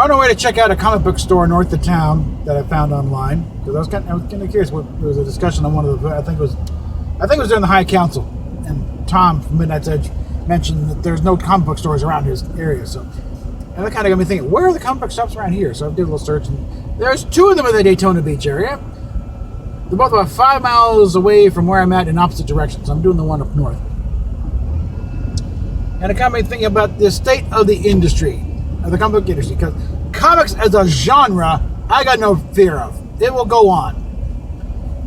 on our way to check out a comic book store north of town that I found online, because I was kind of curious. There was a discussion on one of the, I think it was during the High Council, and Tom from Midnight's Edge mentioned that there's no comic book stores around his area. So, and that kind of got me thinking, where are the comic book shops around here? So I did a little search, and there's 2 of them in the Daytona Beach area. They're both about 5 miles away from where I'm at in opposite directions. I'm doing the one up north. And it got me thinking about the state of the industry, of the comic book industry, because comics as a genre, I got no fear of. It will go on.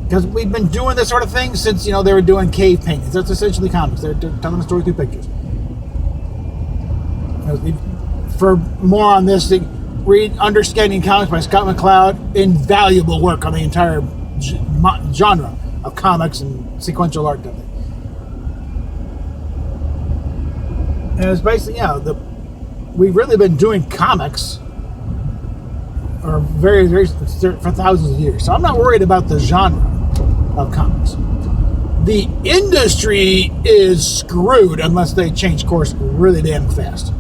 Because we've been doing this sort of thing since, they were doing cave paintings. That's essentially comics. They're telling the story through pictures. For more on this, read Understanding Comics by Scott McCloud. Invaluable work on the entire genre of comics and sequential art type thing. And it's basically, we've really been doing comics for for thousands of years. So I'm not worried about the genre of comics. The industry is screwed unless they change course really damn fast.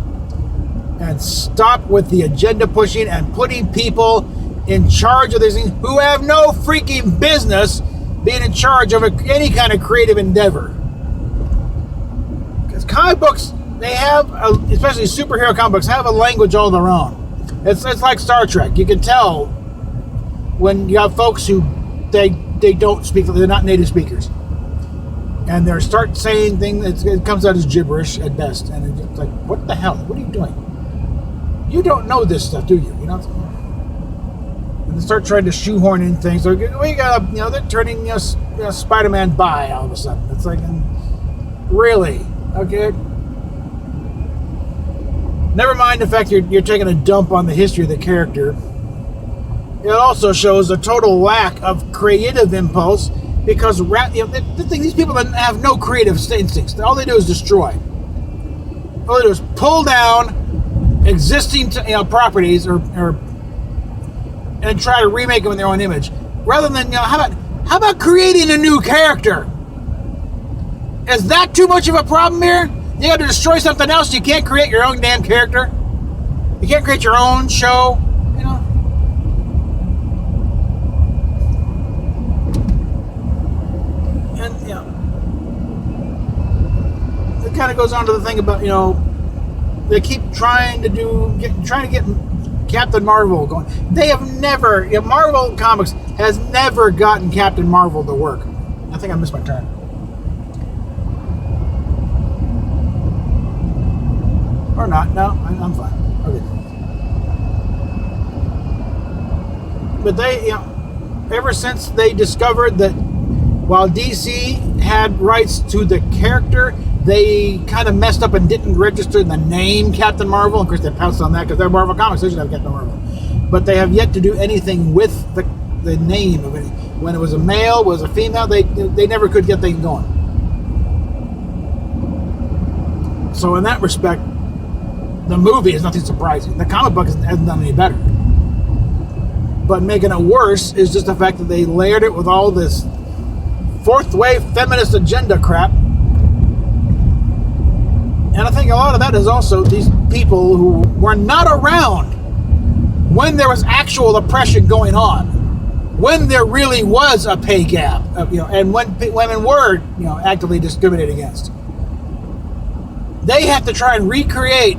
And stop with the agenda pushing and putting people in charge of these things who have no freaking business being in charge of any kind of creative endeavor. Because comic books, they have, especially superhero comic books, have a language all their own. It's like Star Trek. You can tell when you have folks who they don't speak, they're not native speakers, and they start saying things. It comes out as gibberish at best, and it's like, what the hell? What are you doing? You don't know this stuff, do you? And they start trying to shoehorn in things. So we got, they're turning Spider-Man bi all of a sudden. It's like, really? Okay. Never mind the fact you're taking a dump on the history of the character. It also shows a total lack of creative impulse because these people have no creative instincts. All they do is destroy. All they do is pull down existing properties or and try to remake them in their own image, rather than how about creating a new character? Is that too much of a problem here? You got to destroy something else. You can't create your own damn character. You can't create your own show. And it kind of goes on to the thing about they keep trying to get Captain Marvel going. They have never. Marvel Comics has never gotten Captain Marvel to work. I think I missed my turn. Or not. No, I'm fine. Okay. But they, ever since they discovered that while DC had rights to the character, they kind of messed up and didn't register the name Captain Marvel. Of course, they pounced on that because they're Marvel Comics. They should have Captain Marvel. But they have yet to do anything with the name of it. When it was a male, was a female, they never could get things going. So in that respect, the movie is nothing surprising. The comic book hasn't done any better. But making it worse is just the fact that they layered it with all this fourth wave feminist agenda crap. And I think a lot of that is also these people who were not around when there was actual oppression going on, when there really was a pay gap, and when women were, actively discriminated against. They have to try and recreate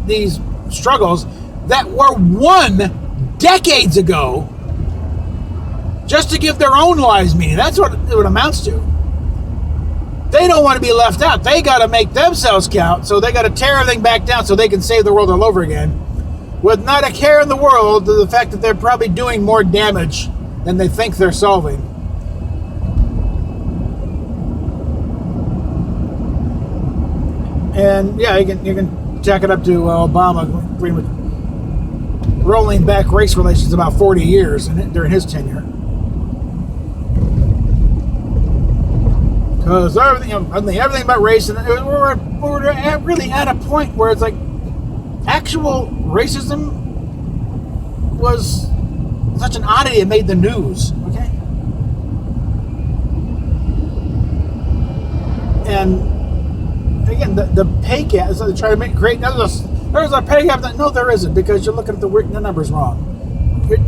these struggles that were won decades ago just to give their own lives meaning. That's what it amounts to. They don't want to be left out. They got to make themselves count, so they got to tear everything back down so they can save the world all over again, with not a care in the world to the fact that they're probably doing more damage than they think they're solving. And yeah, you can jack it up to Obama pretty much rolling back race relations about 40 years during his tenure. Because everything about race, and we're really at a point where it's like actual racism was such an oddity it made the news. Okay, and again, the pay gap. So they try to create another there's a pay gap. No, there isn't, because you're looking at the numbers wrong.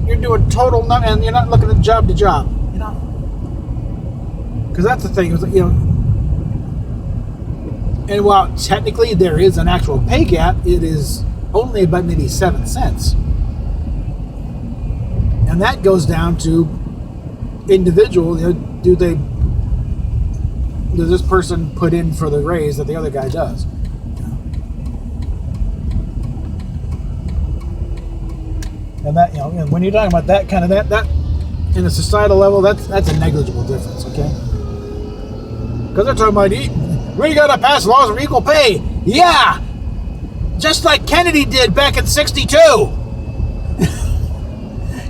You're doing total, and you're not looking at job to job. You know, because that's the thing. You know, and while technically there is an actual pay gap, it is only about maybe 7 cents, and that goes down to individual. You know, does this person put in for the raise that the other guy does? And that, you know, when you're talking about that kind of that in a societal level, that's a negligible difference, okay? Because they're talking about we got to pass laws for equal pay. Yeah, just like Kennedy did back in '62.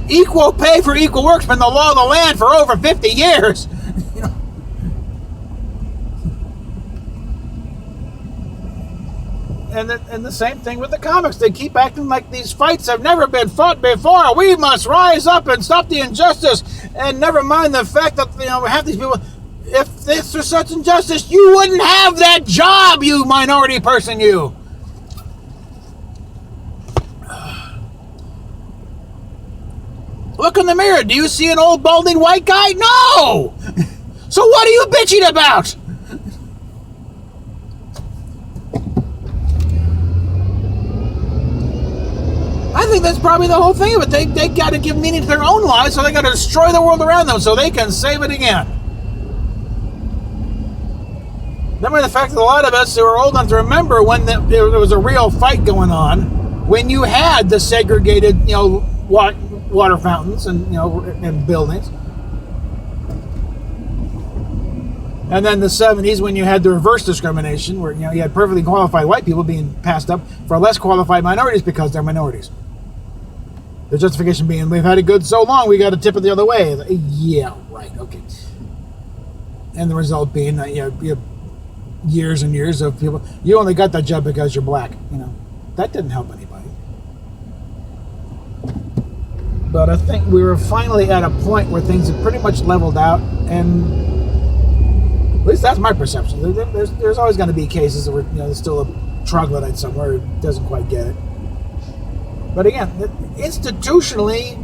Equal pay for equal work's been the law of the land for over 50 years. You know? And the same thing with the comics. They keep acting like these fights have never been fought before. We must rise up and stop the injustice. And never mind the fact that, you know, half these people, if this was such injustice, you wouldn't have that job, you minority person, you. Look in the mirror. Do you see an old balding white guy? No! So what are you bitching about? I think that's probably the whole thing of it. They got to give meaning to their own lives, so they got to destroy the world around them so they can save it again. Remember the fact that a lot of us who are old enough to remember when there was a real fight going on, when you had the segregated, you know, water fountains and, you know, and buildings. And then the 70s, when you had the reverse discrimination, where, you know, you had perfectly qualified white people being passed up for less qualified minorities because they're minorities. The justification being, we've had it good so long, we got to tip it the other way. Yeah, right, okay. And the result being that, you have years and years of people, you only got that job because you're black. You know, that didn't help anybody. But I think we were finally at a point where things had pretty much leveled out, and at least that's my perception. There's always going to be cases where, you know, there's still a troglodyte somewhere who doesn't quite get it. But again, institutionally,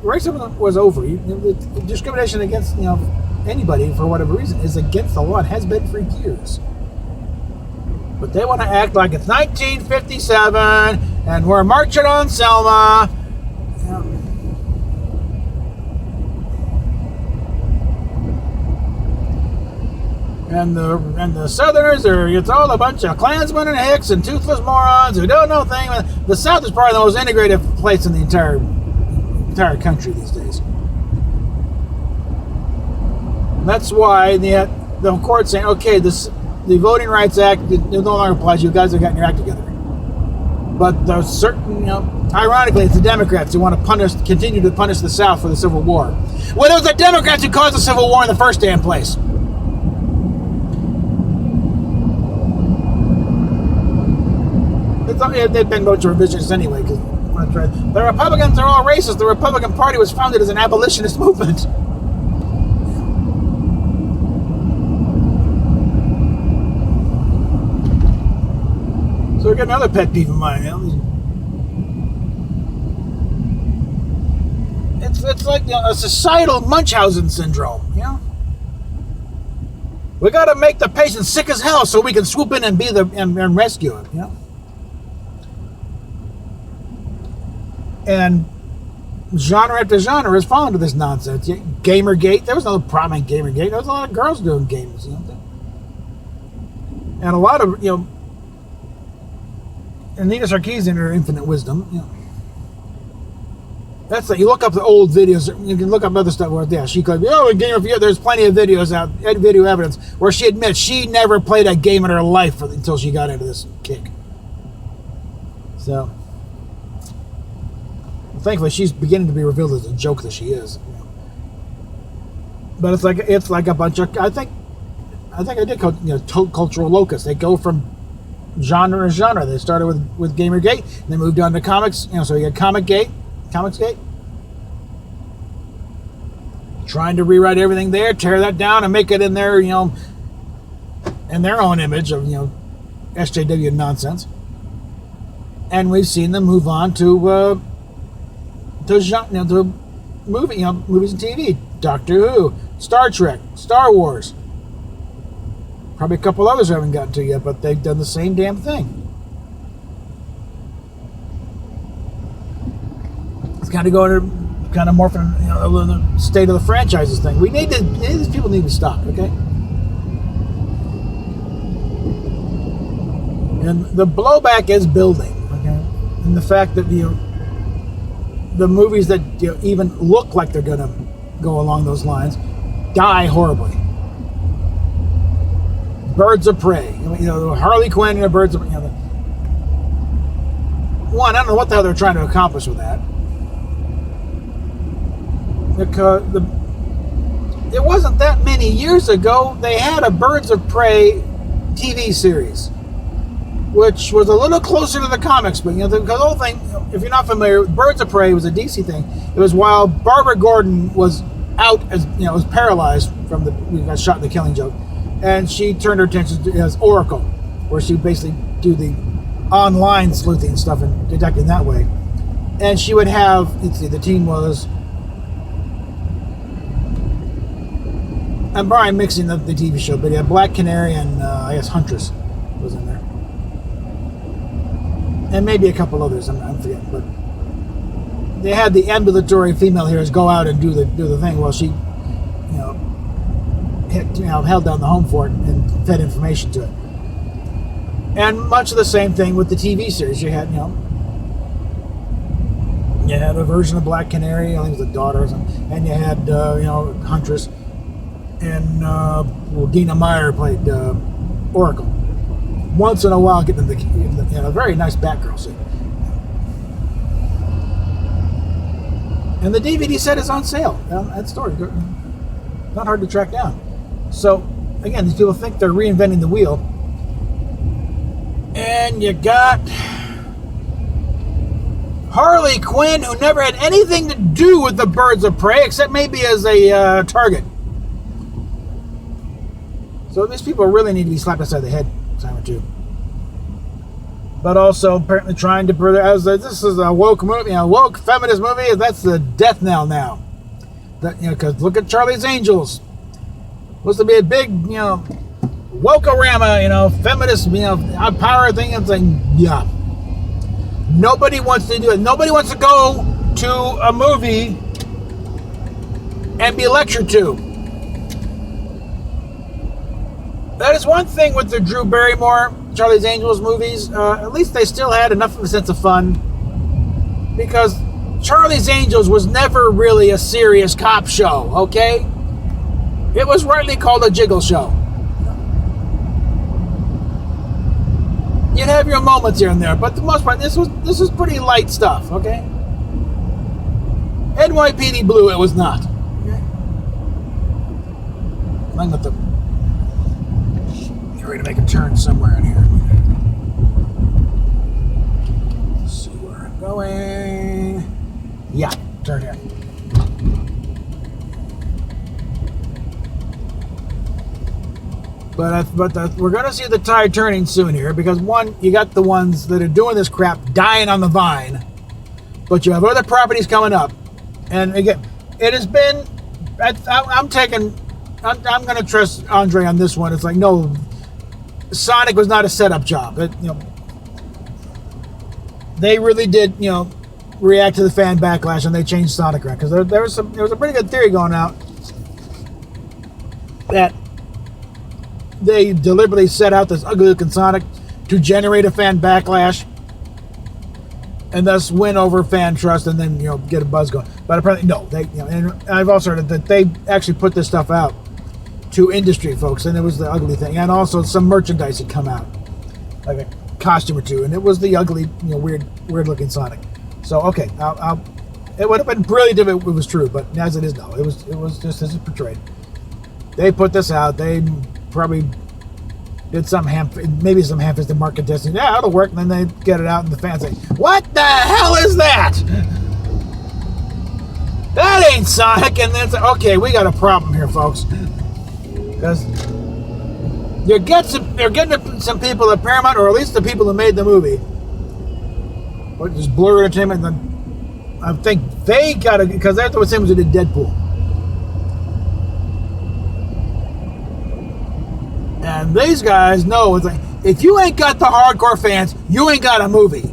racism was over. Discrimination against, you know, anybody for whatever reason is against the law. It has been for years. But they want to act like it's 1957 and we're marching on Selma. Yeah. And the Southerners it's all a bunch of Klansmen and hicks and toothless morons who don't know things. The South is probably the most integrated place in the entire country these days. And that's why the court's saying, okay, the Voting Rights Act no longer applies. You guys have gotten your act together. But there's certain, you know, ironically, it's the Democrats who want to continue to punish the South for the Civil War. Well, it was the Democrats who caused the Civil War in the first damn place. They've been votes revisionists anyway, because the Republicans are all racist. The Republican Party was founded as an abolitionist movement. So we got another pet peeve of mine. You know? It's like, you know, a societal Munchausen syndrome. You know, we got to make the patient sick as hell so we can swoop in and be and rescue him. You know. And genre after genre has fallen to this nonsense. Gamergate, there was no problem in Gamergate. There was a lot of girls doing games, you know. And a lot of, you know, Anita Sarkeesian in her infinite wisdom, you know. That's like, you look up the old videos, you can look up other stuff where, yeah, she could be, in Game of the Year, there's plenty of videos out, video evidence, where she admits she never played a game in her life until she got into this kick. So, thankfully, she's beginning to be revealed as a joke that she is. You know. But it's like a bunch of, I think I did call, you know, cultural locusts. They go from genre to genre. They started with Gamergate, and they moved on to comics. You know, so you got Comicsgate, trying to rewrite everything there, tear that down, and make it in their, you know, in their own image of, you know, SJW nonsense. and we've seen them move on to movies and TV. Doctor Who, Star Trek, Star Wars. Probably a couple others I haven't gotten to yet, but they've done the same damn thing. It's kind of going to kind of morphing, the state of the franchises thing. These people need to stop, okay? And the blowback is building, okay? And the fact that the movies that even look like they're going to go along those lines die horribly. Birds of Prey, Harley Quinn and the Birds of Prey. One, I don't know what the hell they're trying to accomplish with that. Because it wasn't that many years ago they had a Birds of Prey TV series, which was a little closer to the comics, but the whole thing, if you're not familiar, Birds of Prey was a DC thing. It was while Barbara Gordon was out, as was paralyzed from we got shot in The Killing Joke, and she turned her attention to as Oracle, where she basically do the online sleuthing stuff and detecting that way. And she would have, the team was, I'm probably mixing up the TV show, but yeah, Black Canary and I guess Huntress was in there. And maybe a couple others, I'm forgetting, but they had the ambulatory female heroes go out and do the thing while she, held down the home fort and fed information to it. And much of the same thing with the TV series. You had, you had a version of Black Canary, I think it was a daughter or something, and you had, Huntress, and Dina Meyer played Oracle. Once in a while, getting a very nice Batgirl suit. And the DVD set is on sale. That story, not hard to track down. So, again, these people think they're reinventing the wheel. And you got Harley Quinn, who never had anything to do with the Birds of Prey, except maybe as a target. So these people really need to be slapped upside the head time or two. But also apparently trying to, this is a woke movie, woke feminist movie. That's the death knell now. Because look at Charlie's Angels. Supposed to be a big, woke-orama, feminist, power thing. It's like, yeah. Nobody wants to do it. Nobody wants to go to a movie and be lectured to. That is one thing with the Drew Barrymore, Charlie's Angels movies. At least they still had enough of a sense of fun. Because Charlie's Angels was never really a serious cop show, okay? It was rightly called a jiggle show. You'd have your moments here and there, but for the most part, this was pretty light stuff, okay? NYPD Blue, it was not. Okay? I'm going to get ready to make a turn somewhere in here. Let's see where I'm going. Yeah, turn here. But we're going to see the tide turning soon here, because one, you got the ones that are doing this crap dying on the vine, but you have other properties coming up. And again, it has been, I'm going to trust Andre on this one. It's like, no, Sonic was not a setup job. They really did, react to the fan backlash, and they changed Sonic around, because there was a pretty good theory going out that they deliberately set out this ugly looking Sonic to generate a fan backlash and thus win over fan trust, and then get a buzz going. But apparently no, they and I've also heard that they actually put this stuff out to industry folks, and it was the ugly thing, and also some merchandise had come out, like a costume or two, and it was the ugly, weird looking Sonic. So okay, it would have been brilliant if it was true, but as it is, no, it was just as it's portrayed. They put this out. They probably did some ham-fisted market testing. Yeah, it'll work. And then they get it out, and the fans say, "What the hell is that? That ain't Sonic." And then it's like, okay, we got a problem here, folks. Because they're getting some people at Paramount, or at least the people who made the movie, what is Blur Entertainment, and then I think they got it because that's the same as they did Deadpool. And these guys know it's like, if you ain't got the hardcore fans, you ain't got a movie.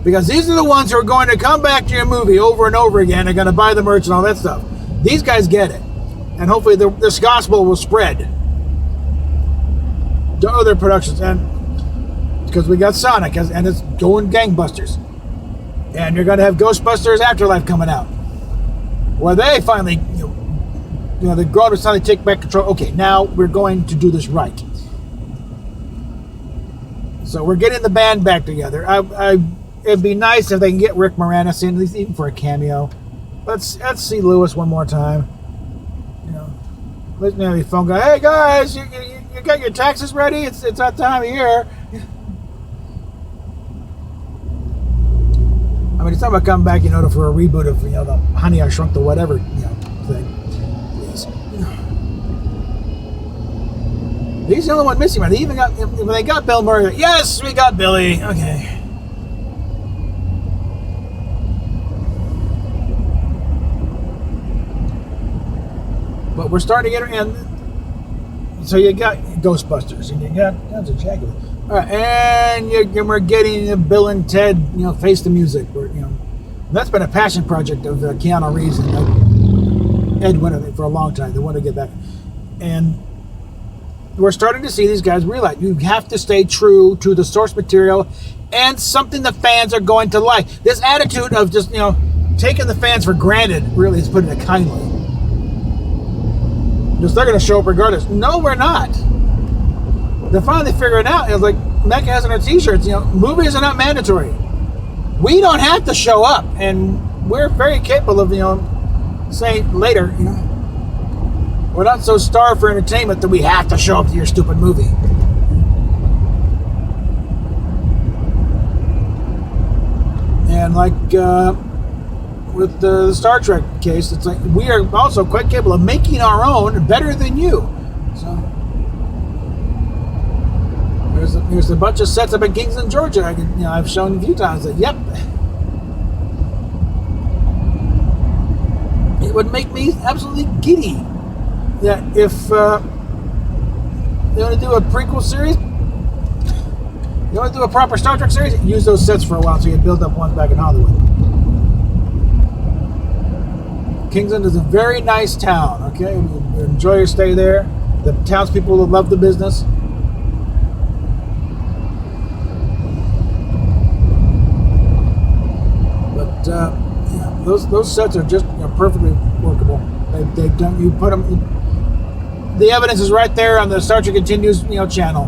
Because these are the ones who are going to come back to your movie over and over again. They're going to buy the merch and all that stuff. These guys get it. And hopefully this gospel will spread to other productions. And because we got Sonic and it's going gangbusters. And you're going to have Ghostbusters Afterlife coming out. Where they finally, the grown-ups finally take back control. Okay, now we're going to do this right. So we're getting the band back together. It'd be nice if they can get Rick Moranis in, at least even for a cameo. Let's see Lewis one more time. Let me have your phone go, hey guys, you got your taxes ready? It's that time of year. I mean, it's not about coming back, for a reboot of, the Honey, I Shrunk the Whatever, thing. Please. He's the only one missing, right? They even got, when they got Bill Murray, yes, we got Billy. Okay. But we're starting to get her in. So you got Ghostbusters, and you got that's a jacket. All right, and we're getting Bill and Ted, Face the Music. That's been a passion project of Keanu Reeves and Ed Winter for a long time. They want to get back, and we're starting to see these guys realize you have to stay true to the source material and something the fans are going to like. This attitude of just taking the fans for granted really is putting it kindly. Because they're going to show up regardless. No, we're not. They're finally figuring out. It's like Mecca has on our t-shirts, movies are not mandatory. We don't have to show up. And we're very capable of, saying later, we're not so starved for entertainment that we have to show up to your stupid movie. And like with the Star Trek case, it's like we are also quite capable of making our own better than you. So there's a bunch of sets up in Kingston, Georgia. I've shown a few times that. Yep, it would make me absolutely giddy that if they want to do a prequel series, you want to do a proper Star Trek series, use those sets for a while so you build up ones back in Hollywood. Kingston is a very nice town, okay? You enjoy your stay there. The townspeople will love the business. But those sets are just perfectly workable. They've done. You put them. The evidence is right there on the Star Trek Continues channel.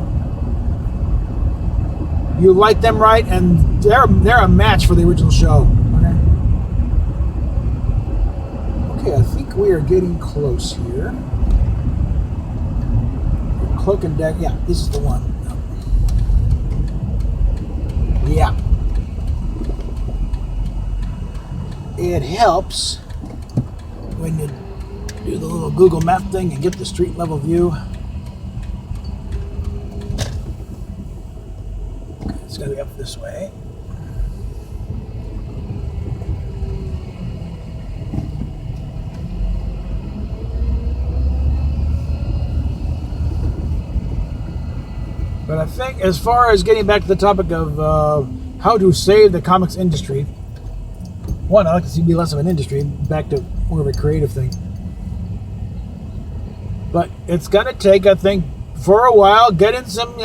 You light them right, and they're a match for the original show. Okay, I think we are getting close here. Cloak and Dagger. Yeah, this is the one. Yeah. It helps when you do the little Google Map thing and get the street level view. Okay, it's got to be up this way. But I think as far as getting back to the topic of how to save the comics industry, one, I like to see it be less of an industry, back to more of a creative thing. But it's going to take, I think, for a while, getting some,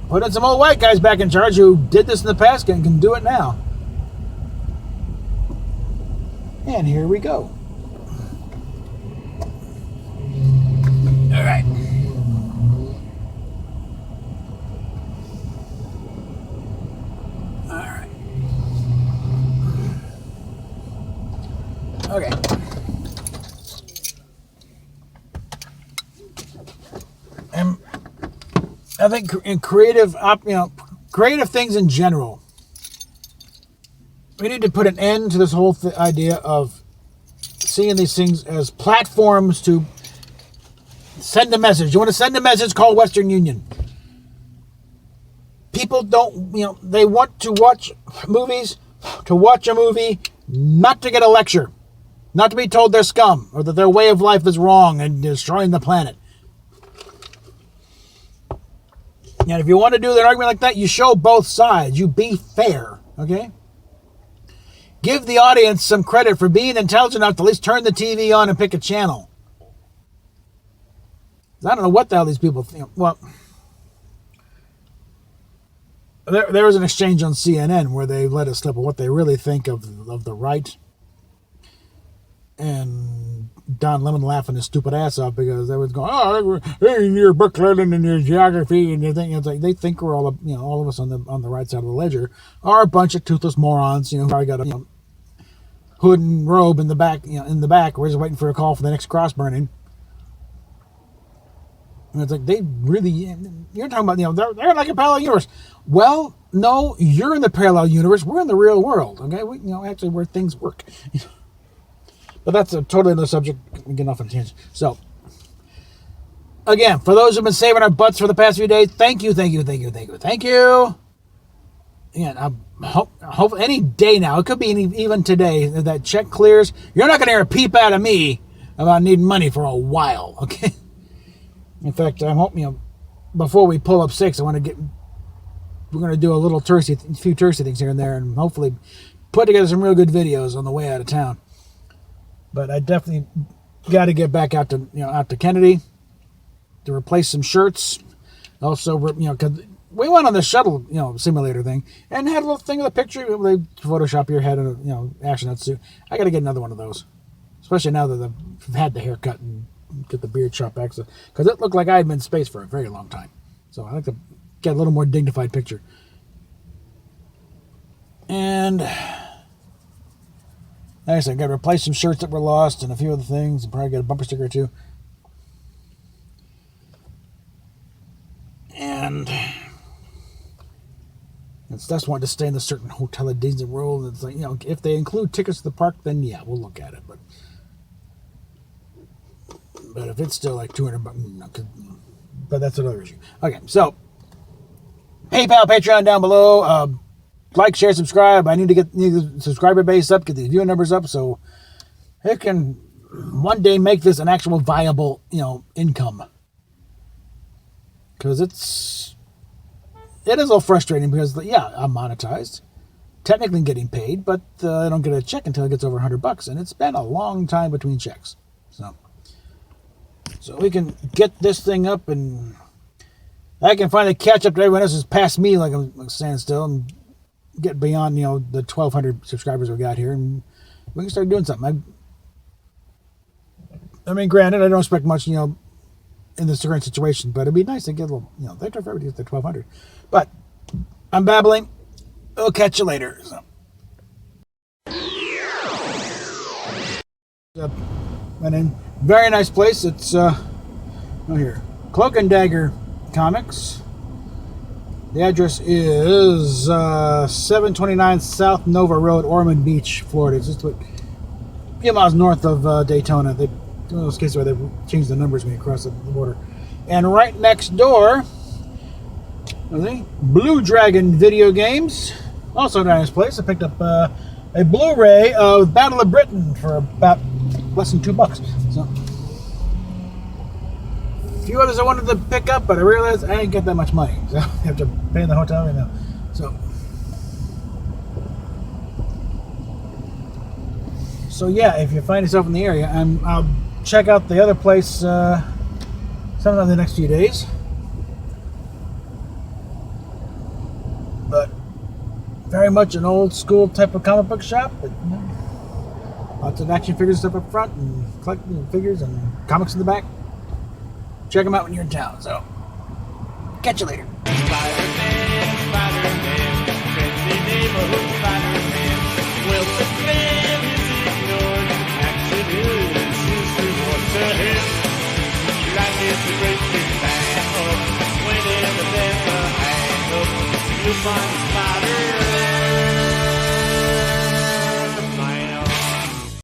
putting some old white guys back in charge who did this in the past and can do it now. And here we go. All right. Okay. And I think in creative things in general, we need to put an end to this whole idea of seeing these things as platforms to send a message. You want to send a message? Call Western Union. People don't, they want to watch movies, to watch a movie, not to get a lecture, not to be told they're scum or that their way of life is wrong and destroying the planet. And if you want to do an argument like that, you show both sides. You be fair, okay? Give the audience some credit for being intelligent enough to at least turn the TV on and pick a channel. I don't know what the hell these people think. Well, there was an exchange on CNN where they let it slip of what they really think of the right. And Don Lemon laughing his stupid ass off because they was going, oh, your book learning and your geography and your thing. It's like they think we're all, all of us on the right side of the ledger are a bunch of toothless morons. Probably got a hood and robe in the back. We're just waiting for a call for the next cross burning. And it's like, they really, you're talking about, they're like a parallel universe. Well, no, you're in the parallel universe. We're in the real world. Okay. Actually where things work. But that's a totally another subject. We get off on a tangent. So, again, for those who've been saving our butts for the past few days, thank you. And I hope any day now, it could be even today, that check clears. You're not going to hear a peep out of me about needing money for a while, okay? In fact, I hope, before we pull up 6, we're going to do a little few touristy things here and there, and hopefully put together some real good videos on the way out of town. But I definitely got to get back out to Kennedy to replace some shirts. Also, because we went on the shuttle, simulator thing and had a little thing of the picture. They Photoshop your head in a astronaut suit. I got to get another one of those, especially now that I've had the haircut and get the beard shot back. Because it looked like I had been in space for a very long time. So I like to get a little more dignified picture. And like I said, got to replace some shirts that were lost and a few other things, and probably get a bumper sticker or two. And that's wanting to stay in a certain hotel at Disney World. It's like, if they include tickets to the park, then yeah, we'll look at it. But if it's still like $200, but that's another issue. Okay, so PayPal, Patreon down below. Like, share, subscribe. I need to get the subscriber base up, get the viewer numbers up, so it can one day make this an actual viable, income. Because it is a little frustrating because, yeah, I'm monetized, technically getting paid, but I don't get a check until it gets over $100, and it's been a long time between checks. So we can get this thing up, and I can finally catch up to everyone else who's past me, like I'm standing still, and get beyond, the 1,200 subscribers we got here, and we can start doing something. I mean, granted, I don't expect much, in this current situation, but it'd be nice to get a little, they try for everybody to get to 1,200. But I'm babbling. I'll catch you later. And in very nice place. It's here, Cloak and Dagger Comics. The address is 729 South Nova Road, Ormond Beach, Florida. It's just a few miles north of Daytona. They one of those cases where they change the numbers when you cross the border. And right next door, Blue Dragon Video Games, also a nice place. I picked up a Blu-ray of Battle of Britain for about less than $2. So, a few others I wanted to pick up, but I realized I ain't got that much money, so I have to pay in the hotel right now. So yeah, if you find yourself in the area, I'll check out the other place sometime in the next few days. But very much an old school type of comic book shop. But, lots of action figures stuff up front and collecting figures and comics in the back. Check them out when you're in town. So, catch you later. Spider-Man, friendly neighborhood Spider-Man. Well, the man is ignored. Action is what's ahead. Life is a great big bang up. Whenever there's a hang up, you'll find